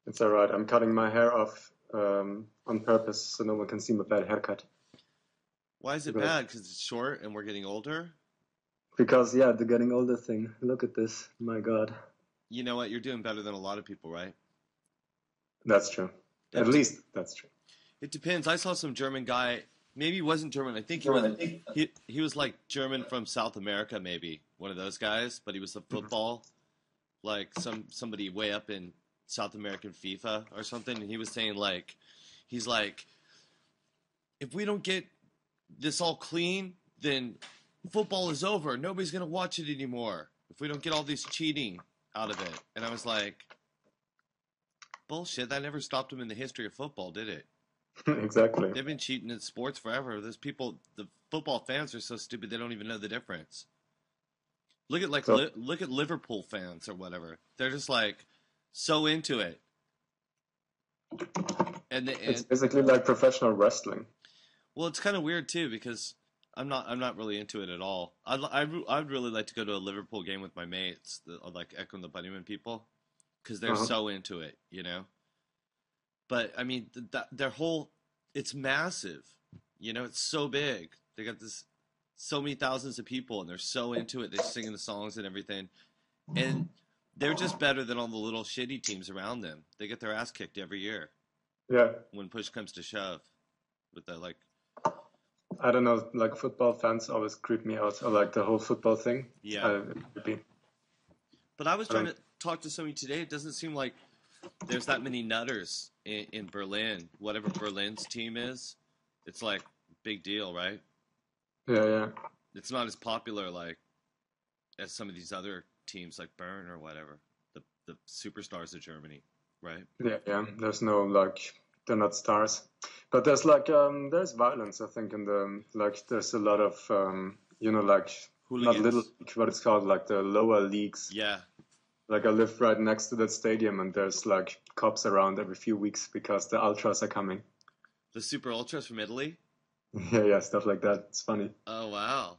It's all right. I'm cutting my hair off on purpose so no one can see my bad haircut. Why is it Because, bad? Because it's short and we're getting older? because yeah, the getting older thing. Look at this. My God. You know what? You're doing better than a lot of people, right? That's true. At It de- least that's true. it depends. I saw some German guy. Maybe he wasn't German. I think he was like German from South America, maybe one of those guys. But he was a football, like somebody way up in South American FIFA or something. And he was saying like, he's like, if we don't get this all clean, then football is over. Nobody's gonna watch it anymore. If we don't get all this cheating out of it. And I was like, bullshit. That never stopped them in the history of football, did it? Exactly. They've been cheating in sports forever. There's people. The football fans are so stupid they don't even know the difference. Look at So look at Liverpool fans or whatever. They're just like so into it, and it's basically like professional wrestling. well, it's kind of weird too because I'm not really into it at all. I'd really like to go to a Liverpool game with my mates, like Echo and the Bunnyman people, because they're Uh-huh. so into it, you know. But I mean, their whole it's massive, you know. It's so big. They got this so many thousands of people, and they're so into it. They're singing the songs and everything, and they're just better than all the little shitty teams around them. They get their ass kicked every year Yeah. when push comes to shove. With the like, I don't know. Like football fans always creep me out. Or like the whole football thing. yeah. Creepy. But I was I trying don't. to talk to somebody today. It doesn't seem like there's that many nutters in Berlin. Whatever Berlin's team is, it's like big deal, right? Yeah, yeah, It's not as popular like as some of these other teams like Bern or whatever. The superstars of Germany, right? yeah, yeah. There's no like they're not stars, but there's violence. I think in the like there's a lot of like not little Hooligans. league, what it's called like the lower leagues. Yeah. Like I live right next to that stadium, and there's like cops around every few weeks because the ultras are coming. The super ultras from Italy. Yeah, yeah, stuff like that. It's funny. Oh wow.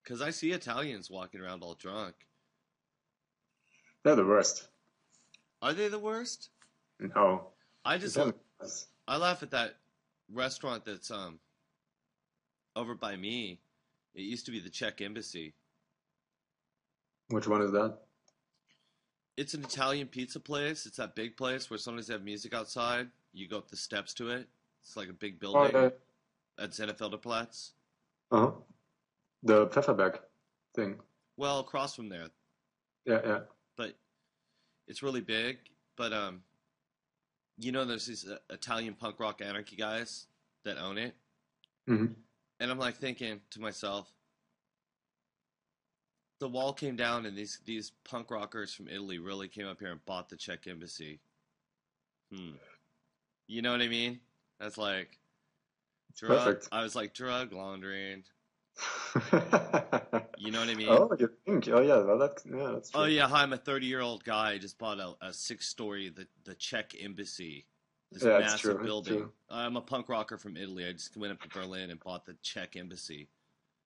Cuz I see Italians walking around all drunk. They're the worst. Are they the worst? No, I just they're l- the worst. I laugh at that restaurant that's over by me. It used to be the Czech embassy. Which one is that? It's an Italian pizza place. It's that big place where sometimes they have music outside. You go up the steps to it. It's like a big Oh, building yeah. at Zennefelderplatz. Uh-huh. The Pfefferberg thing. Well, across from there, Yeah, yeah. but it's really big. But you know, there's these Italian punk rock anarchy guys that own it, Hmm. and I'm like thinking to myself, the wall came down, and these punk rockers from Italy really came up here and bought the Czech embassy. Hmm. You know what I mean? That's like It's drug. perfect. I was like drug laundering. You know what I mean? Oh, you think? Oh, yeah. Well, that's Oh true. yeah, hi, I'm a 30-year-old guy. I just bought a 6-story the Czech embassy, this Yeah, it's massive true. It's building. true. I'm a punk rocker from Italy. I just went up to Berlin and bought the Czech embassy.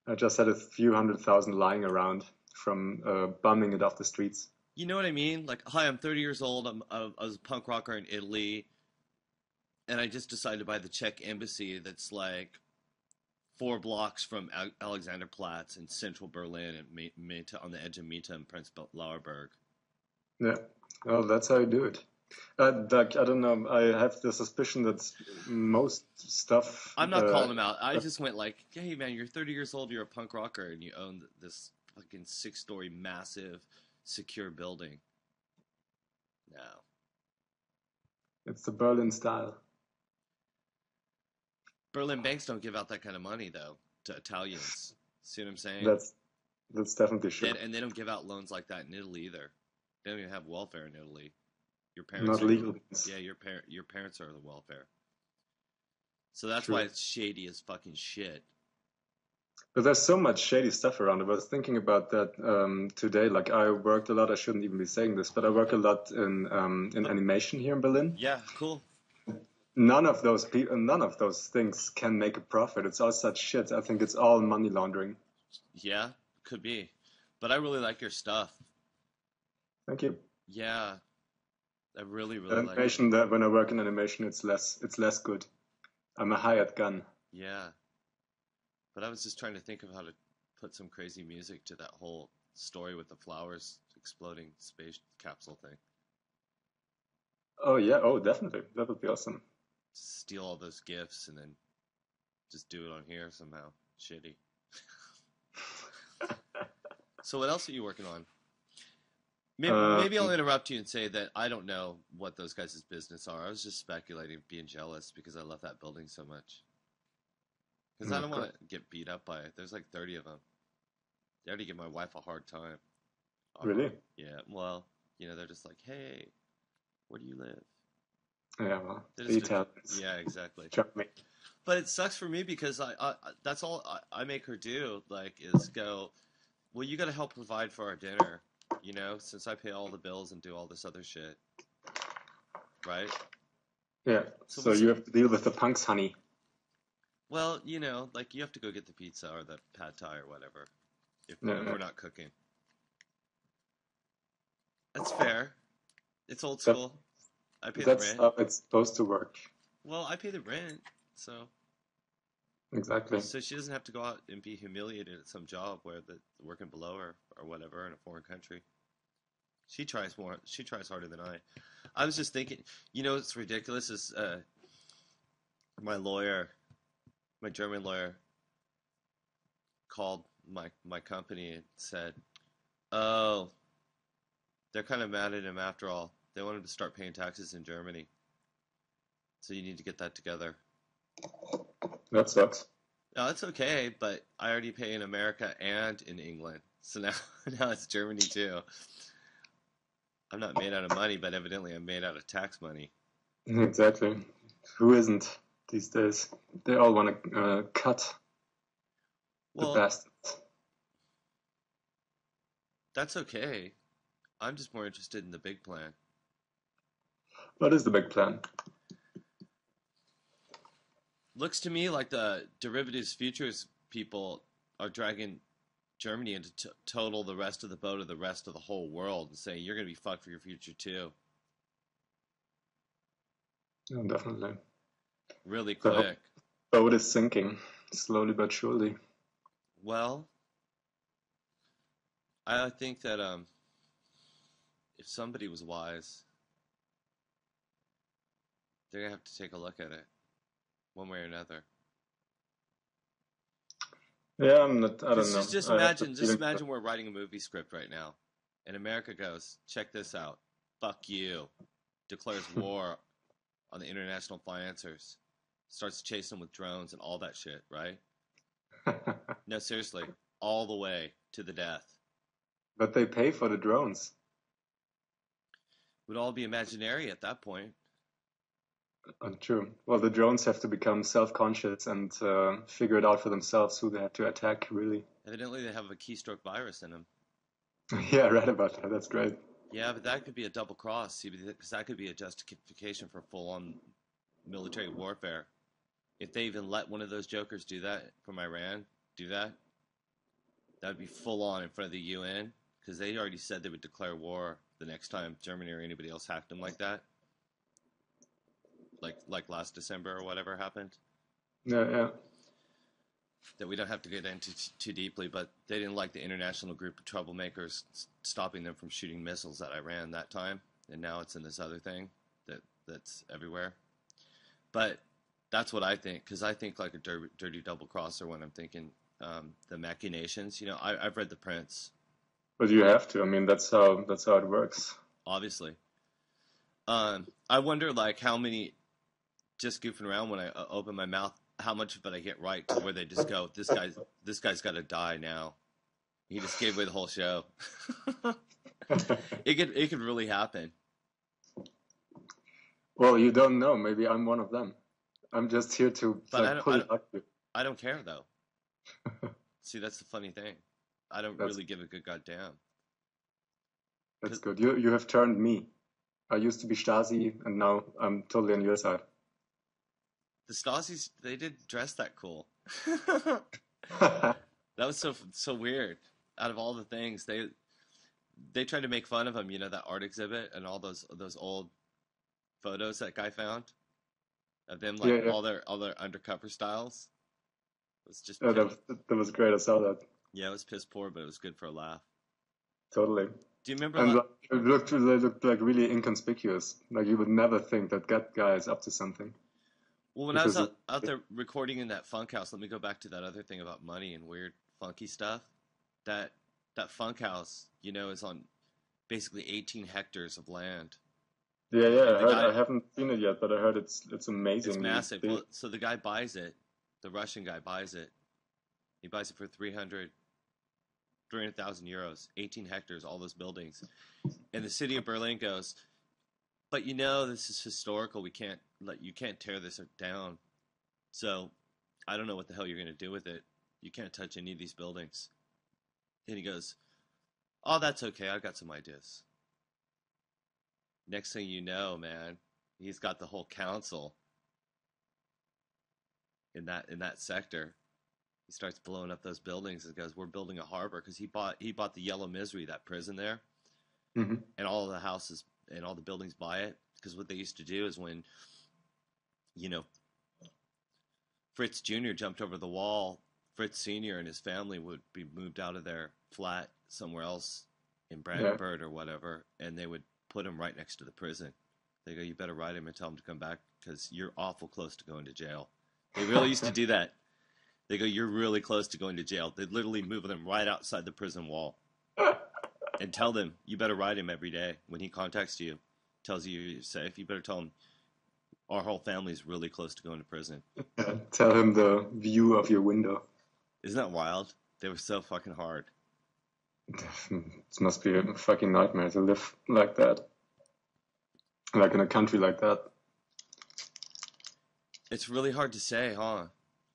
I just had a few 100,000 lying around from bumming it off the streets. You know what I mean? Like, hi, I'm 30 years old. I was a punk rocker in Italy, and I just decided to buy the Czech embassy that's like 4 blocks from Alexanderplatz in central Berlin and Meta on the edge of Meta and Prince Lauerberg. Yeah. Well, that's how you do it. Like, I don't know. I have the suspicion that most stuff. I'm not calling him out. I just went like, hey man, you're 30 years old, you're a punk rocker, and you own this fucking 6-story massive secure building. No. It's the Berlin style. Berlin banks don't give out that kind of money though to Italians. See what I'm saying? That's that's definitely true. And they don't give out loans like that in Italy either. They don't even have welfare in Italy. Your parents Not are legal. yeah, your parents are the welfare. So that's why True. it's shady as fucking shit. But there's so much shady stuff around. I was thinking about that today. Like I worked a lot. I shouldn't even be saying this, but I work a lot in animation here in Berlin. Yeah, cool. None of those people, none of those things can make a profit. It's all such shit. I think it's all money laundering. Yeah, could be. But I really like your stuff. Thank you. Yeah. I really, really like it. Animation, that when I work in animation, it's less good. I'm a hired gun. Yeah. But I was just trying to think of how to put some crazy music to that whole story with the flowers exploding space capsule thing. Oh yeah, oh definitely. That would be awesome. Just steal all those gifts and then just do it on here somehow. Shitty. So what else are you working on? Maybe I'll Um, interrupt you and say that I don't know what those guys' business are. I was just speculating, being jealous because I love that building so much. Because I oh don't want God. to get beat up by it. There's like 30 of them. They already give my wife a hard time. Really? Yeah, well, they're just like, hey, where do you live? Yeah, well, They're the just, Italians. yeah, exactly. Trust me. But it sucks for me because that's all I make her do, like, is go, well, you got to help provide for our dinner, since I pay all the bills and do all this other shit, right? Yeah. So So you have to deal with the punks, honey. well, like you have to go get the pizza or the pad thai or whatever Yeah, if yeah. we're not cooking. That's fair. It's old That school. I pay the that's rent. how it's supposed to work. Well, I pay the rent, so Exactly. she doesn't have to go out and be humiliated at some job where the working below her or whatever in a foreign country. She tries more. She tries harder than I. I was just thinking, what's ridiculous is my lawyer, my German lawyer, called my company and said, "Oh, they're kind of mad at him after all. They want him to start paying taxes in Germany, so you need to get that together." That sucks. No, it's okay, but I already pay in America and in England, so now now it's Germany too. I'm not made out of money, but evidently I'm made out of tax money. Exactly. Who isn't these days? They all want to cut the Well, bastards. that's okay. I'm just more interested in the big plan. What is the big plan? Looks to me like the derivatives futures people are dragging Germany into total the rest of the boat of the rest of the whole world and saying you're going to be fucked for your future too, Yeah, definitely. really The quick. boat is sinking, slowly but surely. Well, I think that if somebody was wise, they're gonna have to take a look at it one way or another. Yeah, I'm not. I don't Because know. just I have the imagine, feeling that we're writing a movie script right now, and America goes, check this out, fuck you, declares war on the international financiers, starts chasing them with drones and all that shit, right? No, seriously, all the way to the death. but they pay for the drones. Would all be imaginary at that point. True. Well, the drones have to become self-conscious and figure it out for themselves who they have to attack, really. Evidently, they have a keystroke virus in them. Yeah, I read about that. That's great. Yeah, but that could be a double cross, see, because that could be a justification for full-on military warfare. If they even let one of those jokers do that from Iran, do that, that'd be full on in front of the UN because they already said they would declare war the next time Germany or anybody else hacked them like that, like last December or whatever happened. Yeah, yeah. That we don't have to get into too deeply, but they didn't like the international group of troublemakers stopping them from shooting missiles at Iran that time, and now it's in this other thing that's everywhere. But that's what I think, because I think like a dirty double crosser when I'm thinking the machinations. I've read The Prince, But you have to. I mean, that's how it works. obviously. I wonder like how many just goofing around when I open my mouth, how much of it I get right to where they just go, this guy's got to die now. He just gave away the whole show. It could really happen. Well, you don't know. Maybe I'm one of them. I'm just here to But I like don't pull I you don't out. I don't care though. See, that's the funny thing. I don't That's really give a good goddamn. that's 'Cause good. You have turned me. I used to be Stasi, and now I'm totally on your side. the Stasis, they did dress that cool. That was so weird. Out of all the things, they tried to make fun of him, that art exhibit and all those old photos that guy found of them, Yeah, like yeah. all their undercover styles. It was just Yeah, that was great. I saw that. yeah, it was piss poor, but it was good for a laugh. Totally. Do you remember And like, they looked like really inconspicuous. Like you would never think that that guy is up to something well, when I was because it, out there recording in that funk house, let me go back to that other thing about money and weird funky stuff. That that funk house, you know, is on basically 18 hectares of land. yeah, yeah. And I the heard. guy, I haven't seen it yet, but I heard it's it's amazingly massive. big. Well, so the guy buys it. The Russian guy buys it. He buys it for 300,000 euros, 18 hectares, all those buildings. And the city of Berlin goes, but you know, this is historical. You can't tear this down. So I don't know what the hell you're going to do with it. You can't touch any of these buildings. And he goes, oh, that's okay. I've got some ideas. Next thing you know, man, he's got the whole council in that sector. He starts blowing up those buildings and goes, we're building a harbor, because he bought the Yellow Misery, that prison there, Hmm. and all of the houses and all the buildings by it. Because what they used to do is when, you know, Fritz Jr. jumped over the wall, Fritz Sr. and his family would be moved out of their flat somewhere else in Yeah. Brandenburg or whatever, and they would put him right next to the prison. They go, you better write him and tell him to come back because you're awful close to going to jail. They really used to do that. They go, you're really close to going to jail. They'd literally move them right outside the prison wall and tell them, you better write him every day. When he contacts you, tells you you're safe, you better tell him, our whole family's really close to going to prison. Yeah, tell him the view of your window. Isn't that wild? They were so fucking hard. It must be a fucking nightmare to live like that, like in a country like that. It's really hard to say, huh?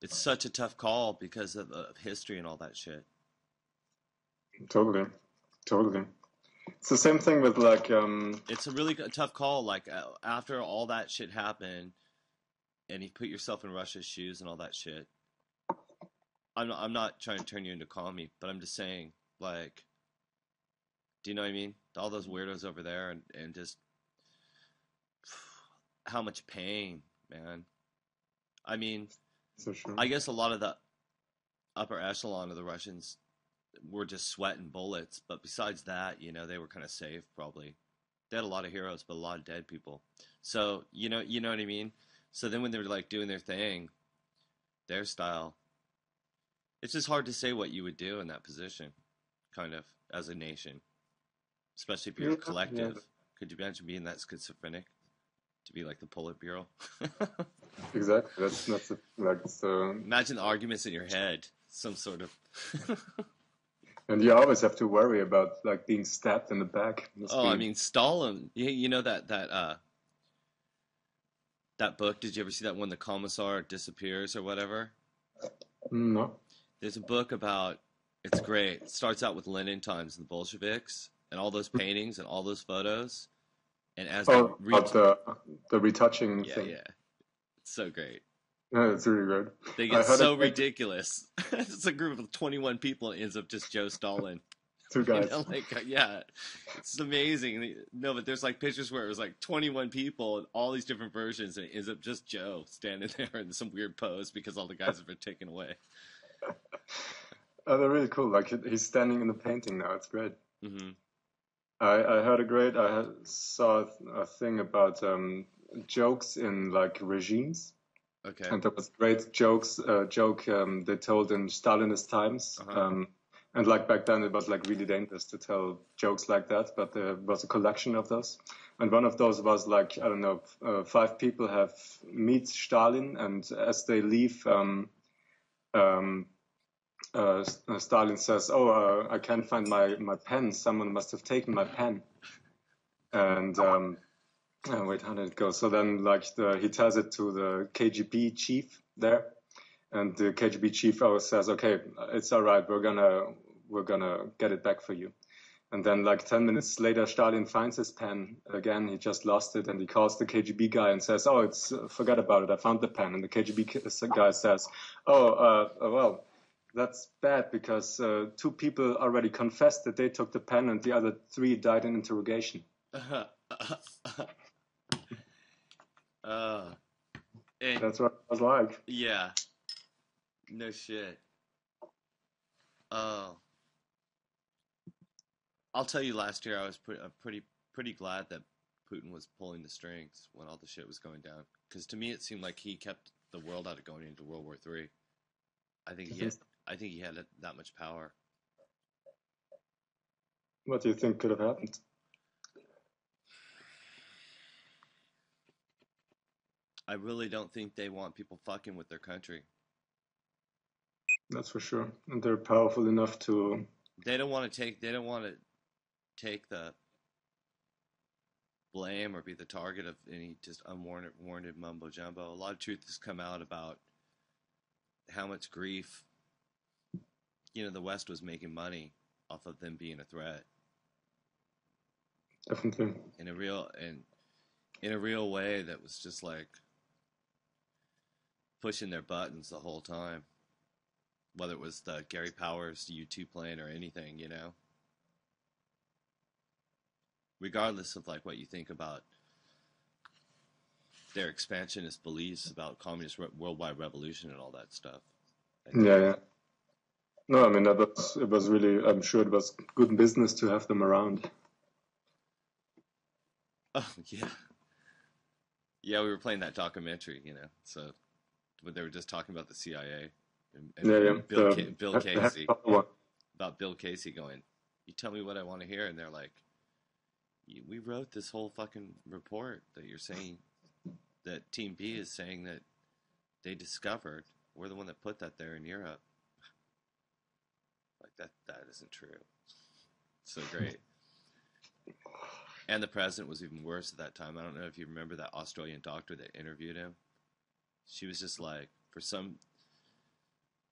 It's such a tough call because of history and all that shit. Totally, totally. It's the same thing with like It's a really tough call. Like after all that shit happened, and you put yourself in Russia's shoes and all that shit. I'm not trying to turn you into commie, but I'm just saying, like, do you know what I mean? All those weirdos over there, and just how much pain, man. I mean, so sure. I guess a lot of the upper echelon of the Russians were just sweating bullets, but besides that, you know, they were kind of safe probably. They had a lot of heroes, but a lot of dead people. So you know what I mean. So then when they were like doing their thing, their style, it's just hard to say what you would do in that position, kind of as a nation, especially if you're a Yeah, yeah, collective. Could you imagine being that schizophrenic to be like the Politburo? exactly. That's like so. Imagine the arguments in your head, some sort of. And you always have to worry about like being stabbed in the back. Oh, I mean Stalin. You know that book. Did you ever see that one, The Commissar Disappears or whatever? No. There's a book about. It's great. It starts out with Lenin times and the Bolsheviks and all those paintings and all those photos. And as they reach, about the retouching yeah, thing. yeah, it's so great. Yeah, it's really good. They I get heard so it, ridiculous. It's a group of 21 people and it ends up just Joe Stalin. two guys. You know, like, yeah, it's amazing. No, but there's like pictures where it was like 21 people and all these different versions, and it ends up just Joe standing there in some weird pose because all the guys have been taken away. Oh, they're really cool. Like he's standing in the painting now. It's great. Hmm. I heard saw a thing about jokes in like regimes, Okay. and there was great joke they told in Stalinist times. Uh-huh. And like back then, it was like really dangerous to tell jokes like that, but there was a collection of those. And one of those was like, I don't know, 5 people have meet Stalin, and as they leave, Stalin says, "Oh, I can't find my pen. Someone must have taken my pen." And wait, how did it go? So then, like, he tells it to the KGB chief there, and the KGB chief always says, "Okay, it's all right. We're gonna get it back for you." And then, like 10 minutes later, Stalin finds his pen again. He just lost it, and he calls the KGB guy and says, "Oh, it's forget about it. I found the pen." And the KGB guy says, "Oh, well, that's bad because 2 people already confessed that they took the pen, and the other 3 died in interrogation." Uh, and That's what it was like. yeah, no shit. Oh, I'll tell you. Last year, I was pretty glad that Putin was pulling the strings when all the shit was going down. Because to me, it seemed like he kept the world out of going into World War III. I think he had, I think he had that much power. What do you think could have happened? I really don't think they want people fucking with their country. That's for sure. And they're powerful enough to. They don't want to take. They don't want to take the blame or be the target of any just unwarranted mumbo jumbo. A lot of truth has come out about how much grief, the West was making money off of them being a threat. Definitely. In a real way that was just like pushing their buttons the whole time. Whether it was the Gary Powers U2 playing or anything, regardless of like what you think about their expansionist beliefs about communist worldwide revolution and all that stuff. Yeah. No, I mean it was really. I'm sure it was good business to have them around. Oh yeah, yeah. We were playing that documentary, So, but they were just talking about the CIA and Bill Casey about Bill Casey going, "You tell me what I want to hear," and they're like, "We wrote this whole fucking report that you're saying that Team B is saying that they discovered. We're the one that put that there in Europe." Like that isn't true. So great. And the president was even worse at that time. I don't know if you remember that Australian doctor that interviewed him. She was just like,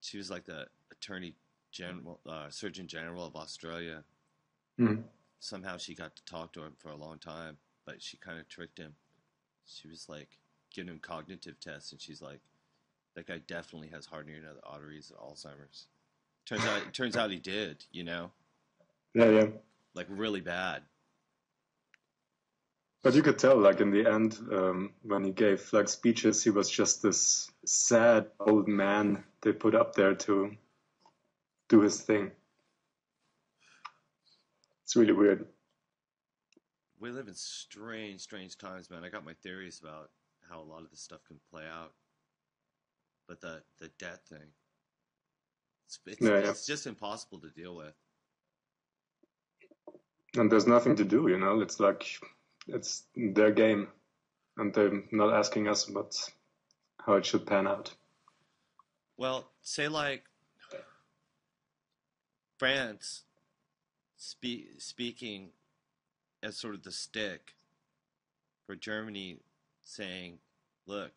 she was like the attorney general, surgeon general of Australia. Mm. Somehow she got to talk to him for a long time, but she kind of tricked him. She was like giving him cognitive tests, and she's like, that guy definitely has hardening of the arteries of Alzheimer's. Turns out he did, Yeah. Like really bad. But you could tell, like in the end, when he gave like speeches, he was just this sad old man they put up there to do his thing. It's really weird. We live in strange times, man. I got my theories about how a lot of this stuff can play out. But the debt thing, it's just impossible to deal with. And there's nothing to do, It's like it's their game, and they're not asking us about how it should pan out. Well, say like France speaking as sort of the stick for Germany, saying, look,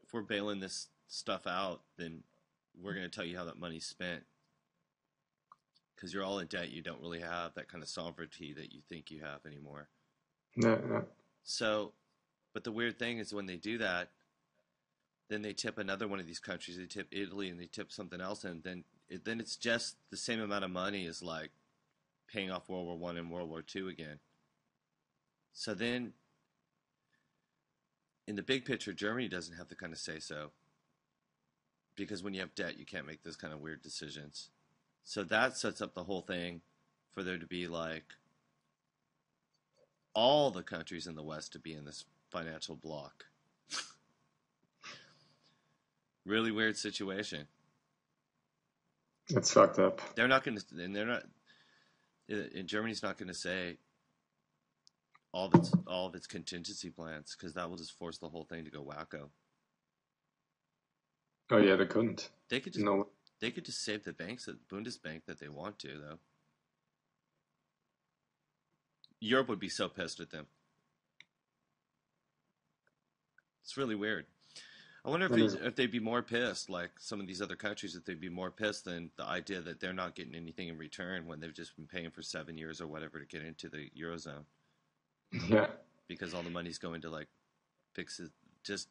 if we're bailing this stuff out, then we're going to tell you how that money's spent. Because you're all in debt, you don't really have that kind of sovereignty that you think you have anymore. Yeah. So, but the weird thing is when they do that, then they tip another one of these countries. They tip Italy and they tip something else, and then it's just the same amount of money as like paying off World War I and World War II again. So then, in the big picture, Germany doesn't have the kind of say-so. Because when you have debt, you can't make those kind of weird decisions. So that sets up the whole thing for there to be like all the countries in the West to be in this financial block. Really weird situation. It's fucked up. They're not going to, and they're not, and Germany's not going to say all of its contingency plans, because that will just force the whole thing to go wacko. Oh yeah, they couldn't. They could just save the banks at Bundesbank that they want to, though. Europe would be so pissed at them. It's really weird. I wonder if they'd be more pissed, like some of these other countries, if they'd be more pissed than the idea that they're not getting anything in return when they've just been paying for 7 years or whatever to get into the Eurozone. Yeah. Because all the money's going to like fix it, just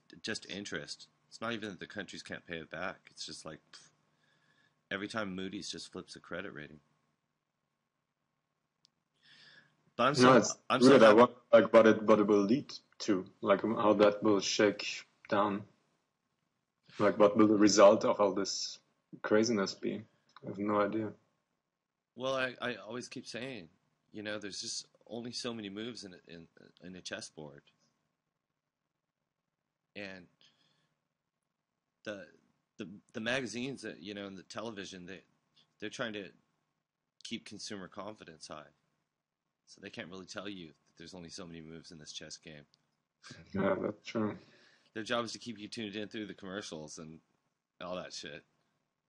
interest. It's not even that the countries can't pay it back. It's just like every time Moody's just flips a credit rating. But I'm so happy. Like what it will lead to? Like how that will shake down? Like what will the result of all this craziness be? I have no idea. Well, I always keep saying, there's just only so many moves in a chessboard, and the the magazines that and the television, they're trying to keep consumer confidence high, so they can't really tell you that there's only so many moves in this chess game. Yeah, that's true. Their job is to keep you tuned in through the commercials and all that shit.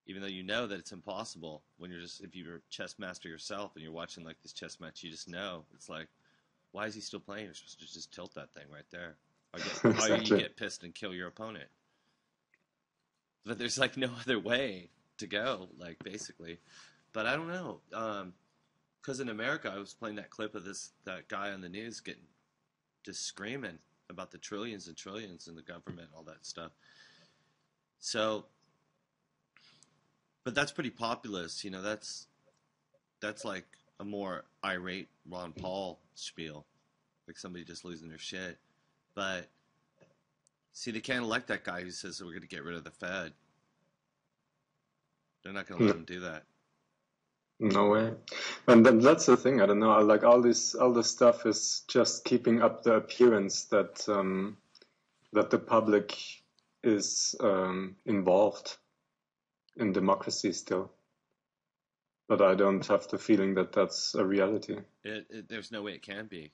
Even though you know that it's impossible when if you're a chess master yourself and you're watching like this chess match, you just know it's like, why is he still playing? You're supposed to just tilt that thing right there, or you get pissed and kill your opponent. But there's like no other way to go, like basically. But I don't know, because in America I was playing that clip of that guy on the news getting just screaming about the trillions and trillions in the government, all that stuff. So. But that's pretty populist, that's like a more irate Ron Paul spiel, like somebody just losing their shit. But see, they can't elect that guy who says that we're going to get rid of the Fed. They're not going to let him do that. No way. And then that's the thing. I don't know. Like all this stuff is just keeping up the appearance that that the public is involved in democracy still, but I don't have the feeling that that's a reality. There's no way it can be,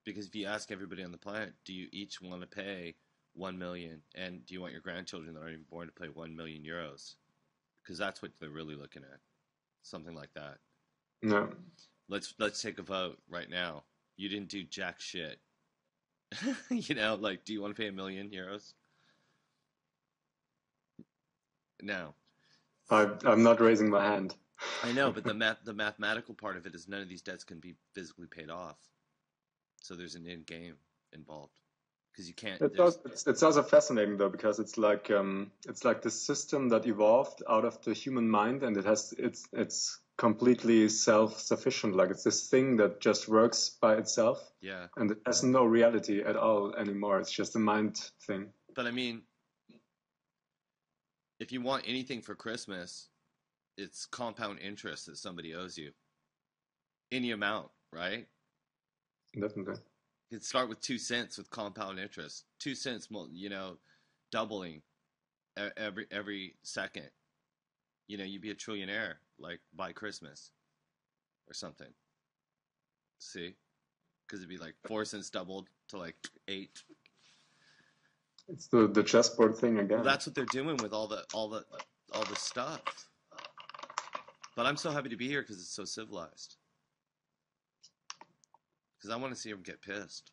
because if you ask everybody on the planet, do you each want to pay 1 million, and do you want your grandchildren that aren't even born to pay 1 million euros? Because that's what they're really looking at, something like that. No. Let's take a vote right now. You didn't do jack shit. Like, do you want to pay 1 million euros? No. I'm not raising my hand. I know, but the mathematical part of it is none of these debts can be physically paid off. So there's an end game involved, because you can't. It's also fascinating though, because it's like the system that evolved out of the human mind, and it's completely self-sufficient. Like it's this thing that just works by itself. Yeah. And it has no reality at all anymore. It's just a mind thing. But I mean, if you want anything for Christmas, it's compound interest that somebody owes you. Any amount, right? Definitely. You could start with 2 cents with compound interest. 2 cents, doubling every second. You'd be a trillionaire like by Christmas or something. See? Because it'd be like 4 cents doubled to like 8. It's the chessboard thing again. Well, that's what they're doing with all the stuff. But I'm so happy to be here because it's so civilized. Because I want to see them get pissed.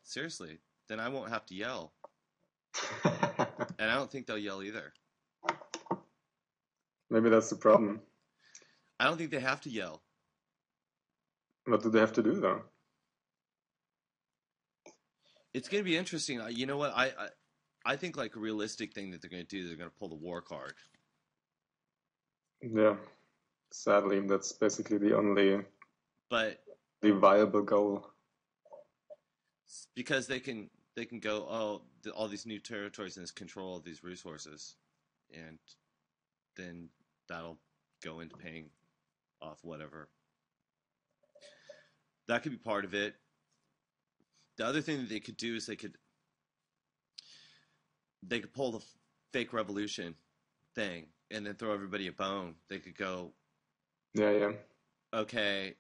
Seriously. Then I won't have to yell. And I don't think they'll yell either. Maybe that's the problem. I don't think they have to yell. What do they have to do though? It's going to be interesting. You know what? I think like a realistic thing that they're going to do, they're going to pull the war card. Yeah. Sadly, that's basically the only viable goal. Because they can go, all these new territories and this control of these resources, and then that'll go into paying off whatever. That could be part of it. The other thing that they could do is they could pull the fake revolution thing and then throw everybody a bone. They could go, yeah. Okay,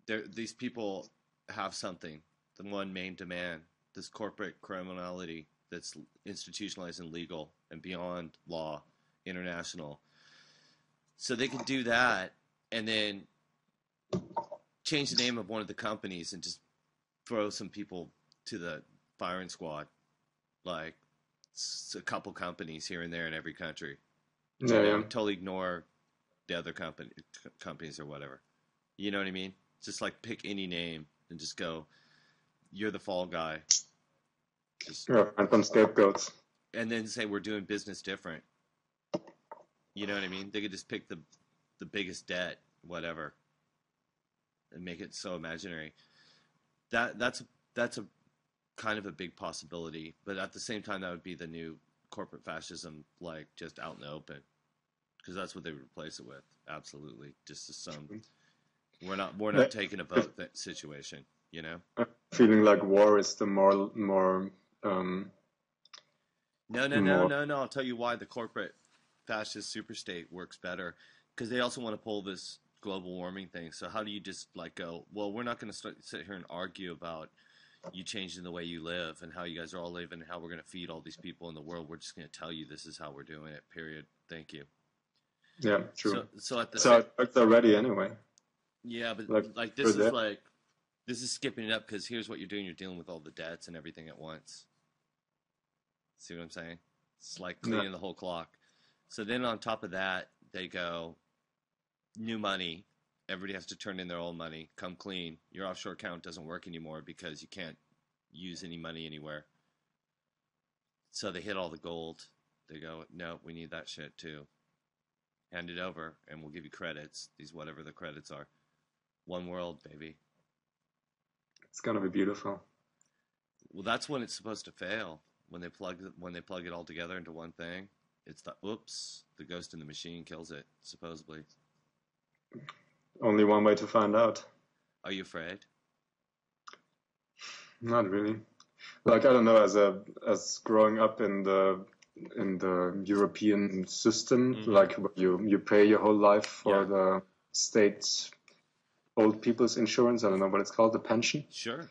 these people have something. The one main demand, this corporate criminality that's institutionalized and legal and beyond law, international. So they could do that and then change the name of one of the companies and just throw some people to the firing squad, like a couple companies here and there in every country. Yeah. Totally ignore the other companies or whatever. You know what I mean? Just like pick any name and just go, you're the fall guy. And some scapegoats. And then say we're doing business different. You know what I mean? They could just pick the biggest debt, whatever, and make it so imaginary. that's a kind of a big possibility, but at the same time, that would be the new corporate fascism, like just out in the open, because that's what they would replace it with. Absolutely, just as some we're not taking a vote that situation, you know. Feeling like war is the more No. I'll tell you why the corporate fascist superstate works better, because they also want to pull this global warming thing. So how do you just like go, well, we're not going to sit here and argue about you changing the way you live and how you guys are all living and how we're going to feed all these people in the world. We're just going to tell you this is how we're doing it, period. Thank you. Yeah, true. So at the so it's already anyway. Yeah, but like this is skipping it up, because here's what you're doing. You're dealing with all the debts and everything at once. See what I'm saying? It's like cleaning the whole clock. So then on top of that, they go, new money. Everybody has to turn in their old money. Come clean. Your offshore account doesn't work anymore because you can't use any money anywhere. So they hit all the gold. They go, no, we need that shit too. Hand it over, and we'll give you credits. These whatever the credits are. One world, baby. It's gonna be beautiful. Well, that's when it's supposed to fail. When they plug it all together into one thing, it's the ghost in the machine kills it, supposedly. Only one way to find out. Are you afraid? Not really. Like, I don't know, as growing up in the European system, like you pay your whole life for the state old people's insurance. I don't know what it's called, the pension. Sure.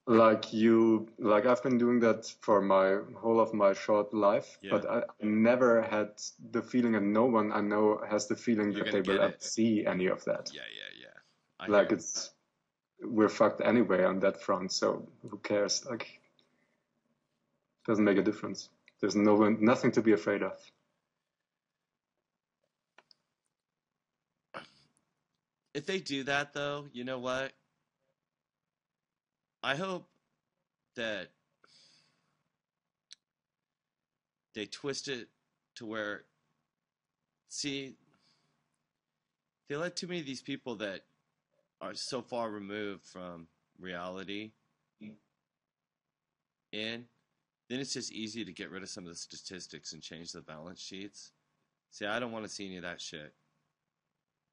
Like I've been doing that for my whole of my short life, but I never had the feeling, and no one I know has the feeling that they will ever see any of that. Yeah. We're fucked anyway on that front, so who cares? Like, doesn't make a difference. There's nothing to be afraid of. If they do that, though, you know what? I hope that they twist it to where, see, they let too many of these people that are so far removed from reality in, then it's just easy to get rid of some of the statistics and change the balance sheets. See, I don't want to see any of that shit.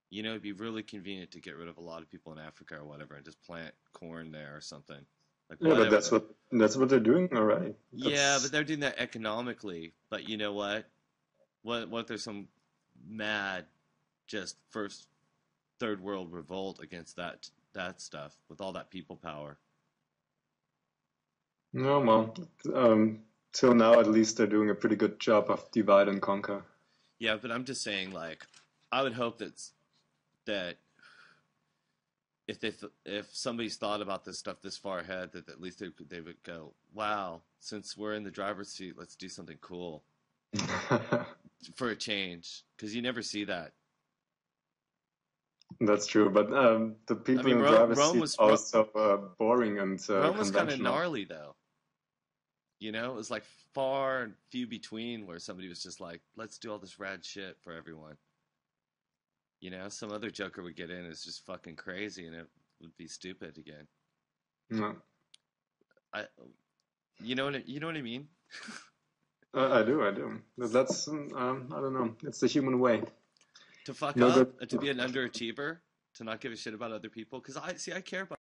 You know, it'd be really convenient to get rid of a lot of people in Africa or whatever and just plant corn there or something. Like, yeah, but that's what they're doing already. Yeah, but they're doing that economically. But you know what? What if there's some mad, just third world revolt against that stuff with all that people power? No, well, till now at least they're doing a pretty good job of divide and conquer. Yeah, but I'm just saying, like, I would hope that if somebody's thought about this stuff this far ahead, that at least they would go, wow, since we're in the driver's seat, let's do something cool for a change, because you never see that. That's true, but the people in the driver's seat was also boring and Rome was kind of gnarly, though. You know, it was like far and few between where somebody was just like, let's do all this rad shit for everyone. You know, some other joker would get in and it's just fucking crazy, and it would be stupid again. No. You know what I mean? I do. That's I don't know. It's the human way. To fuck up, to be an underachiever, to not give a shit about other people. Because I care about.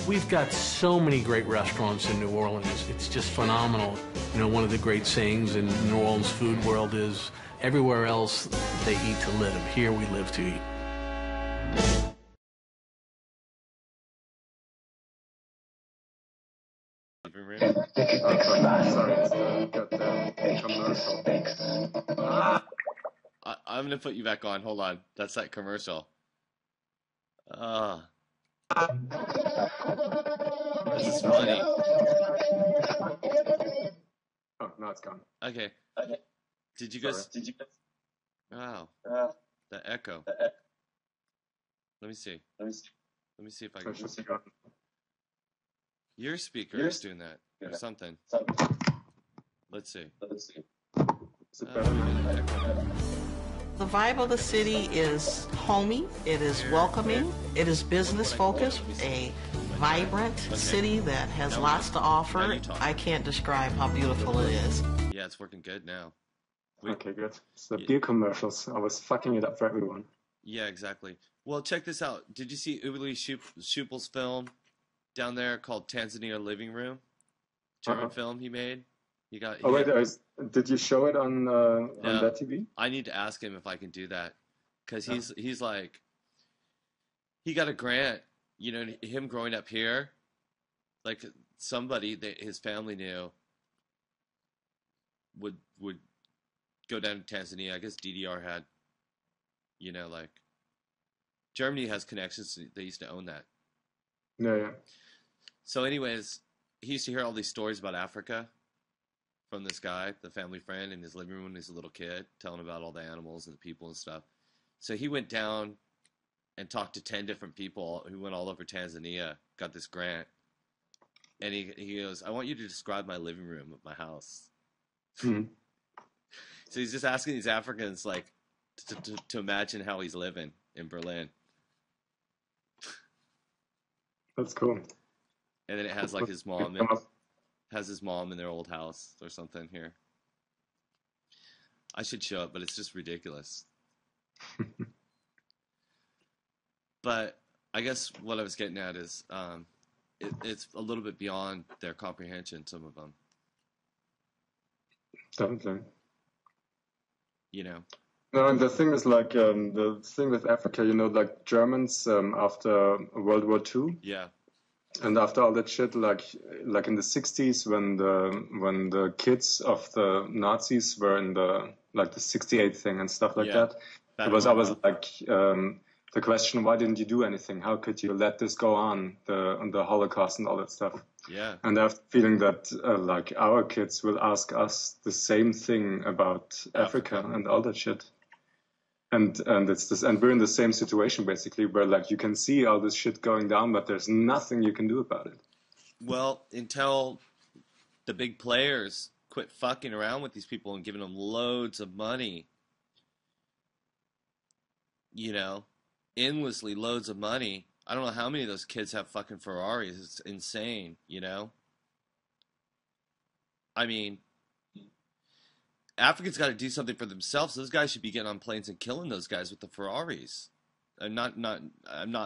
We've got so many great restaurants in New Orleans. It's just phenomenal. You know, one of the great sayings in New Orleans food world is, everywhere else they eat to live. Here we live to eat. Sorry, it's commercial. I'm gonna put you back on. Hold on. That's that commercial. This is funny. Oh, no, it's gone. Okay. Did you guys? Wow. The echo. Let me see. Let me see if I can. Your speaker is doing that or something. Let's see. The vibe of the city is homey, it is welcoming, it is business focused, a vibrant city that has lots to offer. I can't describe how beautiful it is. Yeah, it's working good now. Okay, good. It's the beer commercials. I was fucking it up for everyone. Yeah, exactly. Well, check this out. Did you see Uli Schupel's film down there called Tanzania Living Room? German film he made. Did you show it on that TV? I need to ask him if I can do that, because he's like, he got a grant. You know, him growing up here, like somebody that his family knew would go down to Tanzania. I guess DDR had, you know, like Germany has connections. They used to own that. Yeah. So, anyways, he used to hear all these stories about Africa from this guy, the family friend, in his living room when he was a little kid, telling about all the animals and the people and stuff. So he went down and talked to 10 different people who went all over Tanzania, got this grant. And he goes, I want you to describe my living room at my house. Mm-hmm. So he's just asking these Africans, like, to imagine how he's living in Berlin. That's cool. And then it has, like, his mom in their old house or something here. I should show it, but it's just ridiculous. But I guess what I was getting at is it's a little bit beyond their comprehension, some of them. Definitely. You know? No, and the thing is, like, the thing with Africa, you know, like Germans after World War II. Yeah. And after all that shit, like in the 60s, when the kids of the Nazis were in the 68 thing and stuff like that, it was always like the question, why didn't you do anything? How could you let this go on, the Holocaust and all that stuff? Yeah. And I have the feeling that like our kids will ask us the same thing about Africa and all that shit. And it's this, and we're in the same situation basically, where like you can see all this shit going down, but there's nothing you can do about it. Well, until the big players quit fucking around with these people and giving them loads of money, you know, endlessly loads of money. I don't know how many of those kids have fucking Ferraris. It's insane, you know? I mean, Africans got to do something for themselves. Those guys should be getting on planes and killing those guys with the Ferraris. I'm not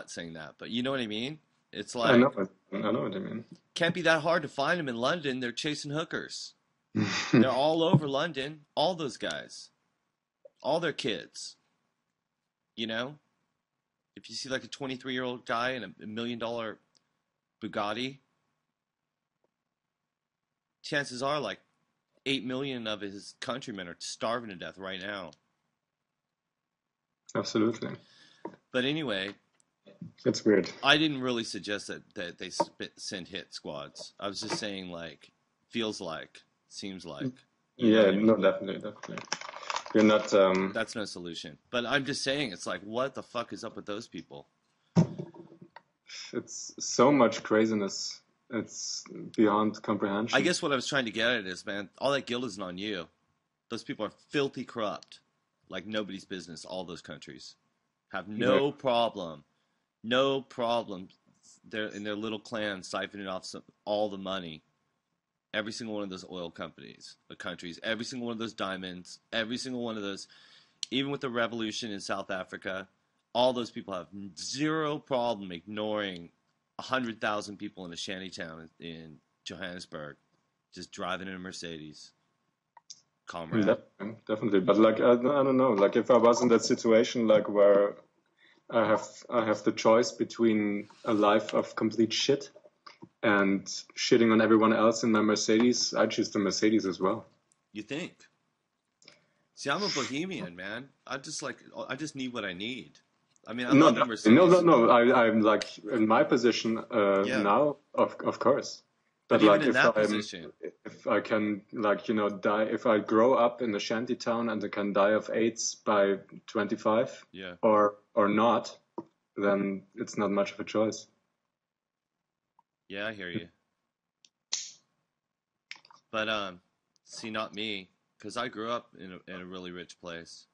saying that, but you know what I mean? It's like, I know what I mean. Can't be that hard to find them in London. They're chasing hookers. They're all over London. All those guys. All their kids. You know? If you see like a 23-year-old guy in a $1 million Bugatti, chances are like 8 million of his countrymen are starving to death right now. Absolutely. But anyway, it's weird. I didn't really suggest that they send hit squads. I was just saying, like, feels like, seems like. Yeah, no, definitely. You're not. That's no solution. But I'm just saying, it's like, what the fuck is up with those people? It's so much craziness. It's beyond comprehension. I guess what I was trying to get at is, man, all that guilt isn't on you. Those people are filthy corrupt, like nobody's business. All those countries have no problem. They're in their little clan siphoning off all the money. Every single one of those oil companies, the countries, every single one of those diamonds, every single one of those, even with the revolution in South Africa, all those people have zero problem ignoring 100,000 people in a shanty town in Johannesburg, just driving in a Mercedes. Comrade. Definitely, but like I don't know, like if I was in that situation, like where I have the choice between a life of complete shit and shitting on everyone else in my Mercedes, I choose the Mercedes as well. You think? See, I'm a bohemian, man. I just need what I need. I mean, I love the Mercedes. No. I'm like in my position now, of course. But even like in that position, if I can, like, you know, die, if I grow up in a shanty town and I can die of AIDS by 25, or not, then it's not much of a choice. Yeah, I hear you. But see, not me, because I grew up in a really rich place.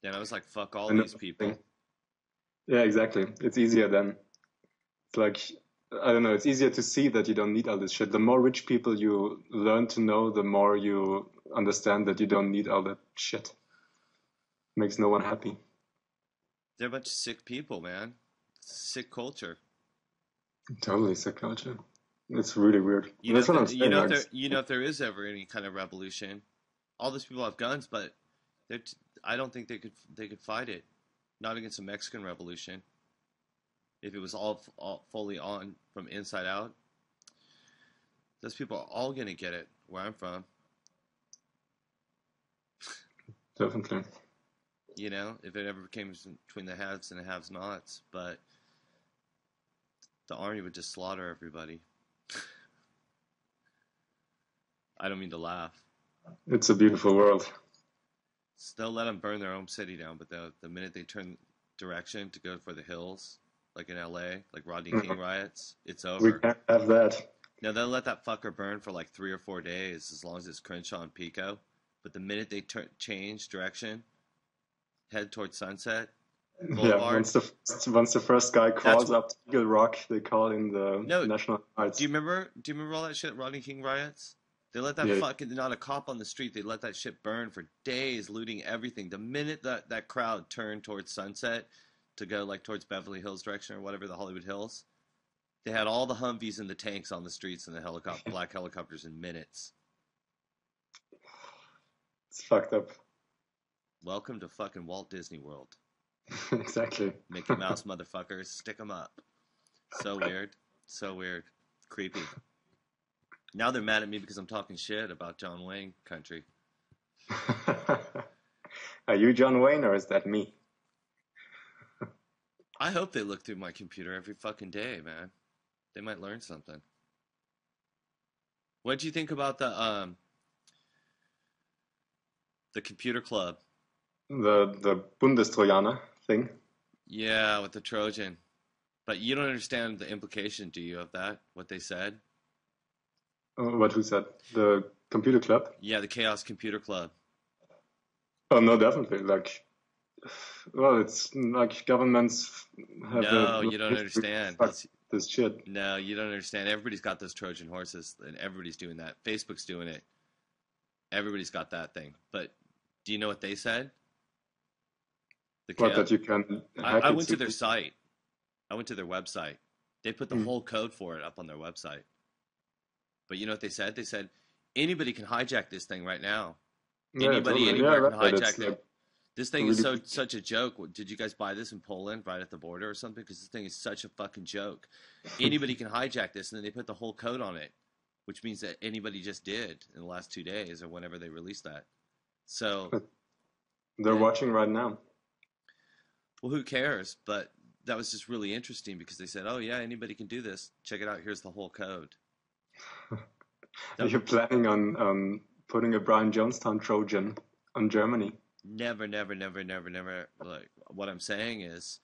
Then I was like, fuck all I know these people. Yeah, exactly. It's easier then. It's like, I don't know, it's easier to see that you don't need all this shit. The more rich people you learn to know, the more you understand that you don't need all that shit. Makes no one happy. They're a bunch of sick people, man. Sick culture. Totally sick culture. It's really weird. You know, That's what I'm you saying. know, Like, if there is ever any kind of revolution, all these people have guns, but I don't think they could fight it. Not against a Mexican revolution. If it was all fully on from inside out, those people are all gonna get it. Where I'm from, definitely. you know, if it ever came between the haves and the have-nots, but the army would just slaughter everybody. I don't mean to laugh. It's a beautiful world. They'll let them burn their own city down, but the minute they turn direction to go for the hills, like in LA, like Rodney King riots, it's over. We can't have that. Now they'll let that fucker burn for like 3 or 4 days, as long as it's Crenshaw and Pico. But the minute they change direction, head towards Sunset Boulevard. Yeah, once the first guy crawls up to Eagle Rock, they call in the National Guards. Do you remember all that shit, Rodney King riots? They let that fucking, not a cop on the street, they let that shit burn for days, looting everything. The minute that crowd turned towards Sunset to go like towards Beverly Hills direction or whatever, the Hollywood Hills, they had all the Humvees and the tanks on the streets and the black helicopters in minutes. It's fucked up. Welcome to fucking Walt Disney World. Exactly. Mickey Mouse motherfuckers, stick them up. So weird. So weird. Creepy. Now they're mad at me because I'm talking shit about John Wayne country. Are you John Wayne or is that me? I hope they look through my computer every fucking day, man. They might learn something. What'd you think about the computer club? The Bundestrojaner thing? Yeah, with the Trojan. But you don't understand the implication, do you, of that? What they said? Who said? The computer club? Yeah, the Chaos Computer Club. Oh, no, definitely. Like, well, it's like governments have No, you don't understand. This shit. No, you don't understand. Everybody's got those Trojan horses, and everybody's doing that. Facebook's doing it. Everybody's got that thing. But do you know what they said? That you can I went to their site. I went to their website. They put the whole code for it up on their website. But you know what they said? They said, anybody can hijack this thing right now. Anybody, anywhere can hijack it. This thing is such a joke. Did you guys buy this in Poland right at the border or something? Because this thing is such a fucking joke. Anybody can hijack this, and then they put the whole code on it, which means that anybody just did in the last 2 days or whenever they released that. So they're watching right now. Well, who cares? But that was just really interesting because they said, oh, yeah, anybody can do this. Check it out. Here's the whole code. Are you planning on putting a Brian Jonestown Trojan on Germany? Never. Like, what I'm saying is,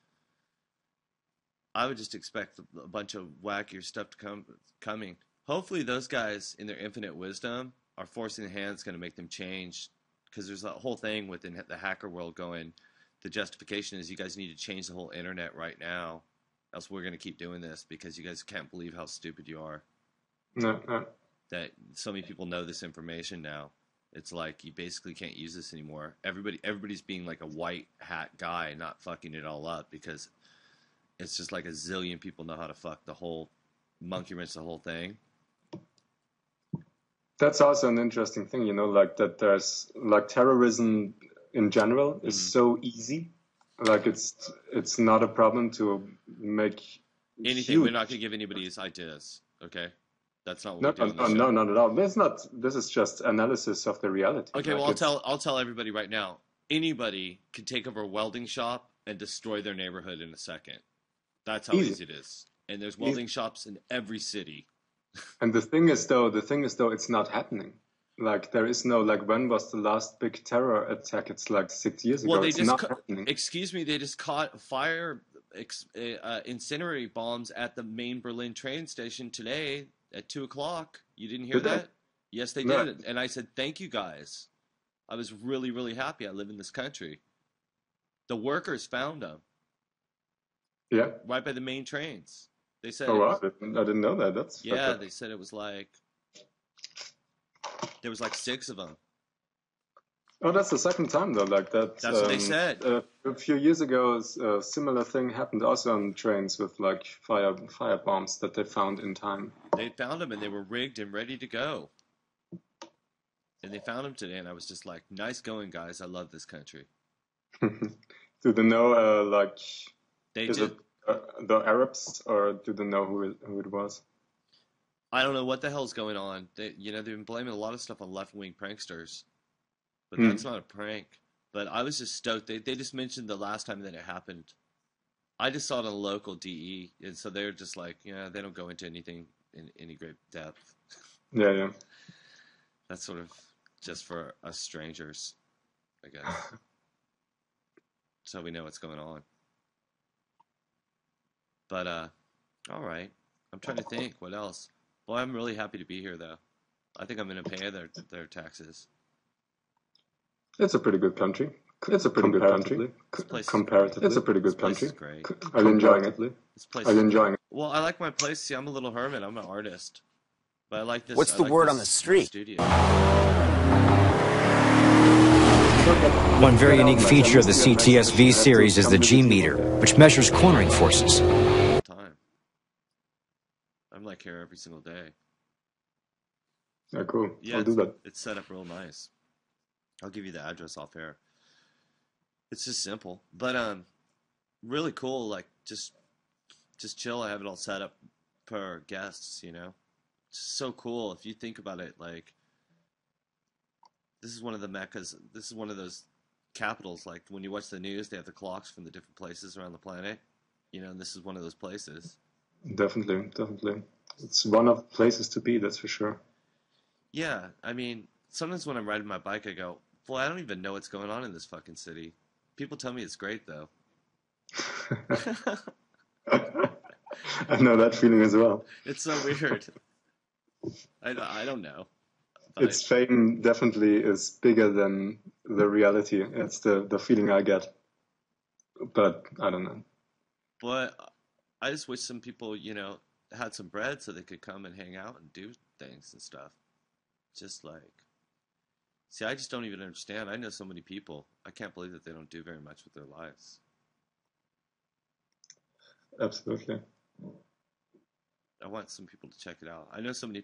I would just expect a bunch of wackier stuff to coming. Hopefully those guys, in their infinite wisdom, are forcing the hand that's going to make them change. Because there's a whole thing within the hacker world going, the justification is you guys need to change the whole internet right now, else we're going to keep doing this because you guys can't believe how stupid you are. No. That so many people know this information now. It's like you basically can't use this anymore. Everybody's being like a white hat guy, not fucking it all up because it's just like a zillion people know how to fuck the whole monkey wrench the whole thing. That's also an interesting thing, like that there's like terrorism in general is so easy. Like it's not a problem to make anything. We're not going to give anybody his ideas, okay? That's not what we're doing. No, not at all. This is just analysis of the reality. Okay, well, I'll tell everybody right now. Anybody can take over a welding shop and destroy their neighborhood in a second. That's how easy it is. And there's welding shops in every city. And the thing is though, it's not happening. Like there is no when was the last big terror attack? It's like 6 years ago. Well, it's not happening. Excuse me, they just caught incendiary bombs at the main Berlin train station today at 2:00. You didn't hear that? Yes, they did. And I said, thank you guys. I was really, really happy. I live in this country. The workers found them. Yeah. Right by the main trains. They said. Oh wow! I didn't know that. That's yeah. They said it was like there was like 6 of them. Oh, that's the second time though. Like that. That's what they said. A few years ago, a similar thing happened also on trains with like fire bombs that they found in time. They found them and they were rigged and ready to go. And they found them today, and I was just like, "Nice going, guys! I love this country." Do they know like? They is did. it the Arabs, or do they know who it was? I don't know what the hell's going on. They've been blaming a lot of stuff on left-wing pranksters, but Hmm. that's not a prank. But I was just stoked. They just mentioned the last time that it happened. I just saw it on a local DE, and so they're just like, yeah, they don't go into anything in any great depth. Yeah, yeah. That's sort of just for us strangers, I guess. So we know what's going on. But, all right. I'm trying to think. What else? Boy, I'm really happy to be here, though. I think I'm going to pay their taxes. It's a pretty good country. It's a pretty good country. Comparatively, it's a pretty good country. This place is great. I'm enjoying it. This place I'm enjoying it. Well, I like my place. See, I'm a little hermit. I'm an artist. But I like this. What's the word on the street? Studio. One very unique feature of the CTSV series is the G-meter, which measures cornering forces. Time. I'm like here every single day. Yeah, cool. Yeah, I'll do that. It's set up real nice. I'll give you the address off air. It's just simple, but really cool. Like just chill. I have it all set up per guests. It's so cool if you think about it. Like this is one of the meccas. This is one of those capitals. Like when you watch the news, they have the clocks from the different places around the planet. And this is one of those places. Definitely. It's one of the places to be. That's for sure. Yeah, I mean, sometimes when I'm riding my bike, I go, boy, I don't even know what's going on in this fucking city. People tell me it's great, though. I know that feeling as well. It's so weird. I don't know. Its fame definitely is bigger than the reality. It's the feeling I get. But I don't know. But I just wish some people, had some bread so they could come and hang out and do things and stuff. Just like... See, I just don't even understand. I know so many people. I can't believe that they don't do very much with their lives. Absolutely. I want some people to check it out. I know so many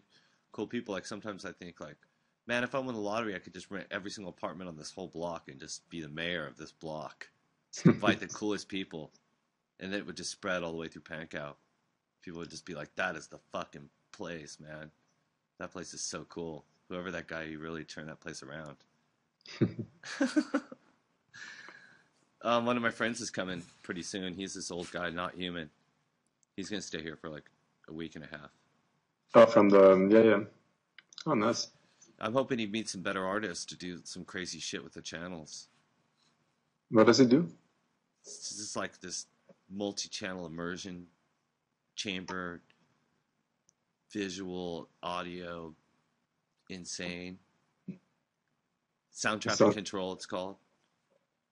cool people. Like sometimes I think like, man, if I won the lottery, I could just rent every single apartment on this whole block and just be the mayor of this block. Just invite the coolest people. And then it would just spread all the way through Pankow. People would just be like, that is the fucking place, man. That place is so cool. Whoever that guy, you really turned that place around. One of my friends is coming pretty soon. He's this old guy, not human. He's going to stay here for like a week and a half. Oh, from the... Yeah. Oh, nice. I'm hoping he meets some better artists to do some crazy shit with the channels. What does he do? It's just like this multi-channel immersion chamber, visual, audio, insane. Sound traffic control, it's called.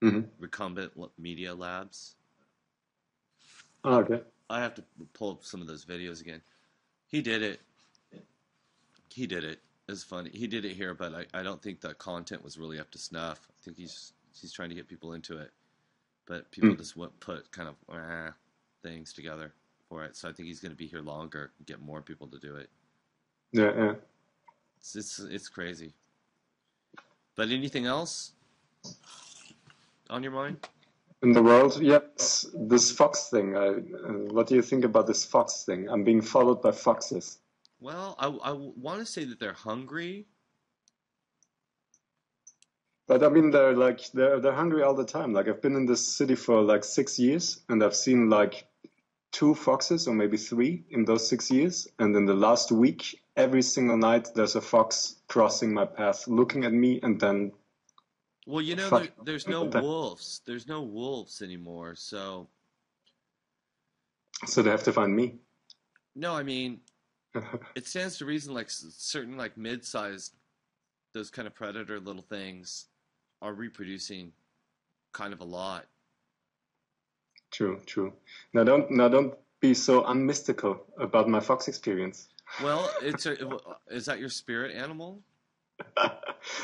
Mm-hmm. Recumbent Media Labs. Oh, okay. I have to pull up some of those videos again. He did it. It's funny. He did it here, but I don't think the content was really up to snuff. I think he's trying to get people into it. But people just put kind of things together for it. So I think he's going to be here longer and get more people to do it. Yeah. It's crazy. But anything else on your mind? In the world, yes. This fox thing. What do you think about this fox thing? I'm being followed by foxes. Well, I want to say that they're hungry. But I mean, they're hungry all the time. Like I've been in this city for like 6 years, and I've seen like 2 foxes or maybe 3 in those 6 years. And in the last week, every single night, there's a fox crossing my path, looking at me, and then. Well, there's no wolves. There's no wolves anymore. So they have to find me. No, I mean, it stands to reason. Like certain like mid-sized, those kind of predator little things are reproducing kind of a lot. True, true. Now don't be so unmystical about my fox experience. Well, is that your spirit animal?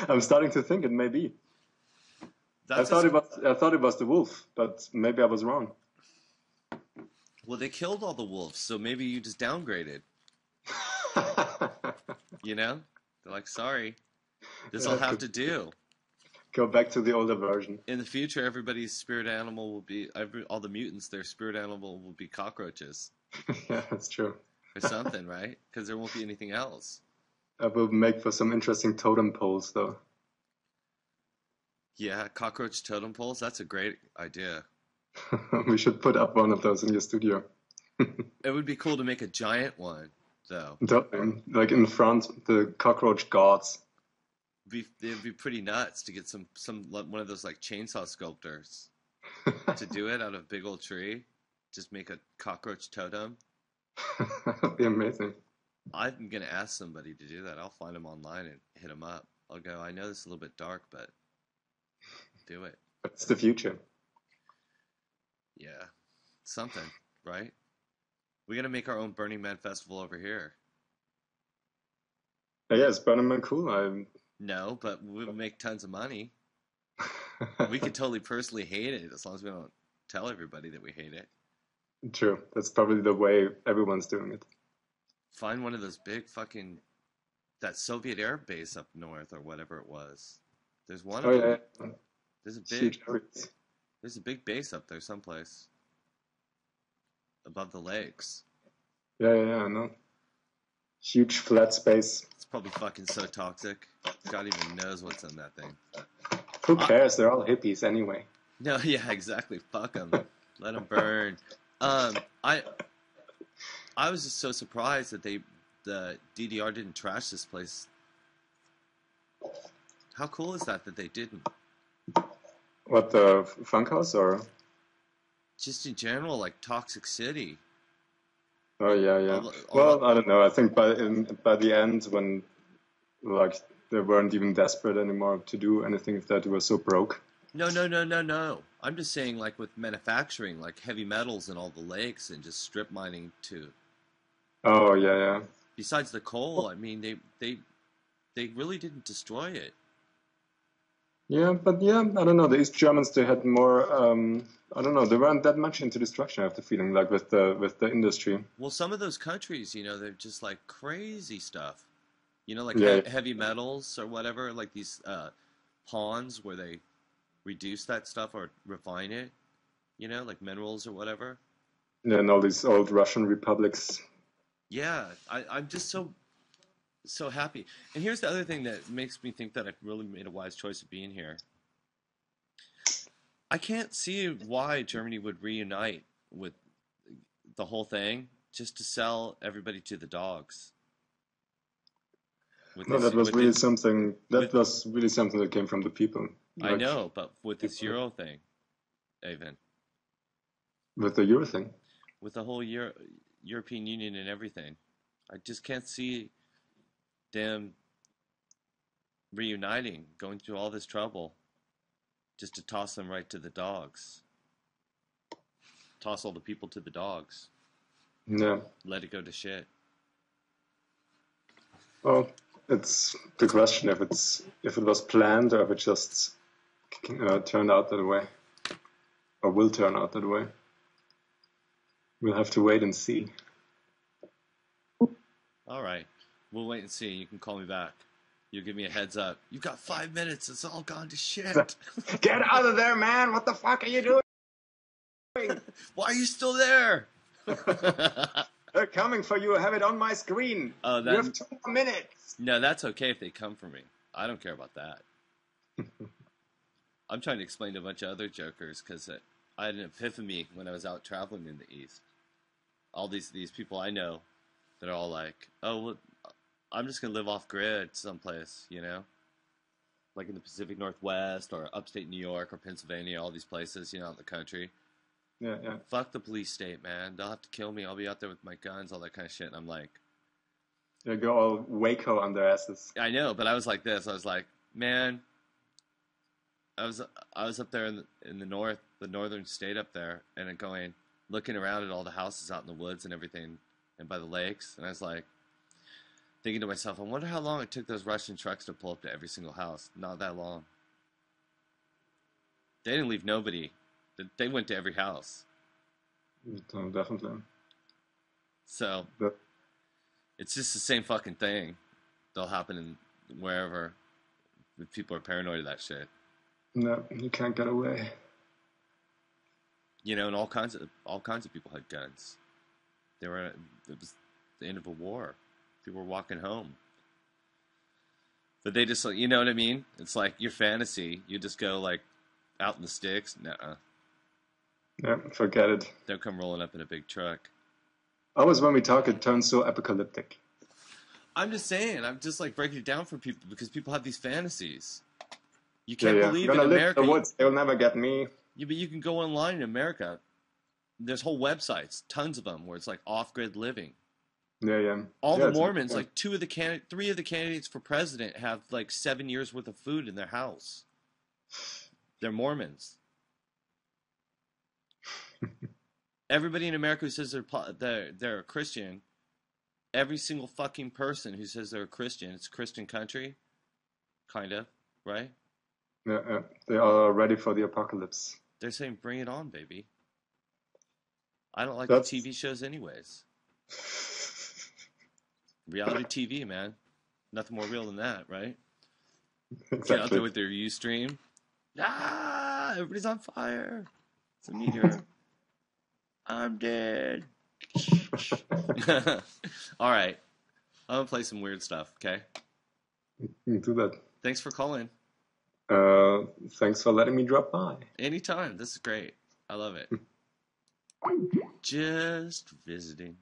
I'm starting to think it may be. I thought it was the wolf, but maybe I was wrong. Well, they killed all the wolves, so maybe you just downgraded. You know? They're like, sorry, this will have to do. Go back to the older version. In the future, everybody's spirit animal will be, all the mutants, their spirit animal will be cockroaches. Yeah, that's true. Or something, right? Because there won't be anything else. That will make for some interesting totem poles, though. Yeah, cockroach totem poles, that's a great idea. We should put up one of those in your studio. It would be cool to make a giant one, though. Like in front, the cockroach gods. It'd be pretty nuts to get some one of those like chainsaw sculptors to do it out of a big old tree. Just make a cockroach totem. That'd be amazing. I'm gonna ask somebody to do that. I'll find them online and hit them up. I'll go, I know this is a little bit dark, but do it. It's the future. Yeah, something, right? We're gonna make our own Burning Man festival over here. Yeah, is Burning Man cool? No, but we'll make tons of money. We could totally personally hate it as long as we don't tell everybody that we hate it. True. That's probably the way everyone's doing it. Find one of those big fucking... that Soviet air base up north or whatever it was. There's one of them. Yeah. There's a big base up there someplace. Above the lakes. Yeah, I know. Huge flat space. It's probably fucking so toxic. God even knows what's in that thing. Who cares? They're all hippies anyway. No, yeah, exactly. Fuck them. Let them burn. I was just so surprised that the DDR didn't trash this place. How cool is that they didn't? What, the Funkhouse or? Just in general, like Toxic City. Oh yeah. Well, I don't know. I think by the end, when like they weren't even desperate anymore to do anything, that they were so broke. No. I'm just saying, like with manufacturing, like heavy metals in all the lakes and just strip mining too. Oh yeah. Besides the coal, I mean, they really didn't destroy it. Yeah, but I don't know. The East Germans, they had more. I don't know. They weren't that much into destruction. I have the feeling, like with the industry. Well, some of those countries, you know, they're just like crazy stuff. You know, like heavy metals or whatever, like these ponds where they reduce that stuff or refine it. You know, like minerals or whatever. Yeah, and all these old Russian republics. Yeah, I'm just so happy. And here's the other thing that makes me think that I've really made a wise choice of being here. I can't see why Germany would reunite with the whole thing just to sell everybody to the dogs. That was really something that came from the people. I know, but with this Euro thing, Evan. With the Euro thing? With the whole European Union and everything. I just can't see them reuniting, going through all this trouble, just to toss them right to the dogs. Toss all the people to the dogs. Yeah. Let it go to shit. Well, it's the question if it was planned or if it just turned out that way, or will turn out that way. We'll have to wait and see. All right. We'll wait and see. You can call me back. You'll give me a heads up. You've got 5 minutes. It's all gone to shit. Get out of there, man. What the fuck are you doing? Why are you still there? They're coming for you. I have it on my screen. Oh, you have 2 more minutes. No, that's okay if they come for me. I don't care about that. I'm trying to explain to a bunch of other jokers because I had an epiphany when I was out traveling in the East. All these people I know that are all like, oh, well, I'm just going to live off grid someplace, you know? Like in the Pacific Northwest or upstate New York or Pennsylvania, all these places, you know, out in the country. Yeah. Fuck the police state, man. They'll have to kill me. I'll be out there with my guns, all that kind of shit. And I'm like... They go all Waco on their asses. I know, but I was like this. I was like, man... I was up there in the north, the northern state up there, and then looking around at all the houses out in the woods and everything, and by the lakes, and I was like, thinking to myself, I wonder how long it took those Russian trucks to pull up to every single house. Not that long. They didn't leave nobody. They went to every house. Definitely. So, it's just the same fucking thing. They'll happen in wherever. If people are paranoid of that shit. No, you can't get away. You know, and all kinds of people had guns. It was the end of a war. People were walking home. But they just, you know what I mean? It's like your fantasy. You just go like out in the sticks. Nuh-uh. Yeah, forget it. Don't come rolling up in a big truck. Always when we talk, it turns so apocalyptic. I'm just saying. I'm just like breaking it down for people because people have these fantasies. You can't believe I'm in gonna America. Live in the woods. They'll never get me. Yeah, but you can go online in America. There's whole websites, tons of them, where it's like off-grid living. Yeah. All the Mormons, like 3 of the candidates for president have like 7 years worth of food in their house. They're Mormons. Everybody in America who says they're a Christian, every single fucking person who says they're a Christian, it's a Christian country, kind of, right? Yeah, they are ready for the apocalypse. They're saying, "Bring it on, baby." I don't like the TV shows, anyways. Reality TV, man. Nothing more real than that, right? Exactly. Get out there with their ustream. Ah, everybody's on fire. It's a meteor. I'm dead. All right. I'm going to play some weird stuff, okay? Do that. Thanks for calling. Thanks for letting me drop by. Anytime. This is great. I love it. Just visiting.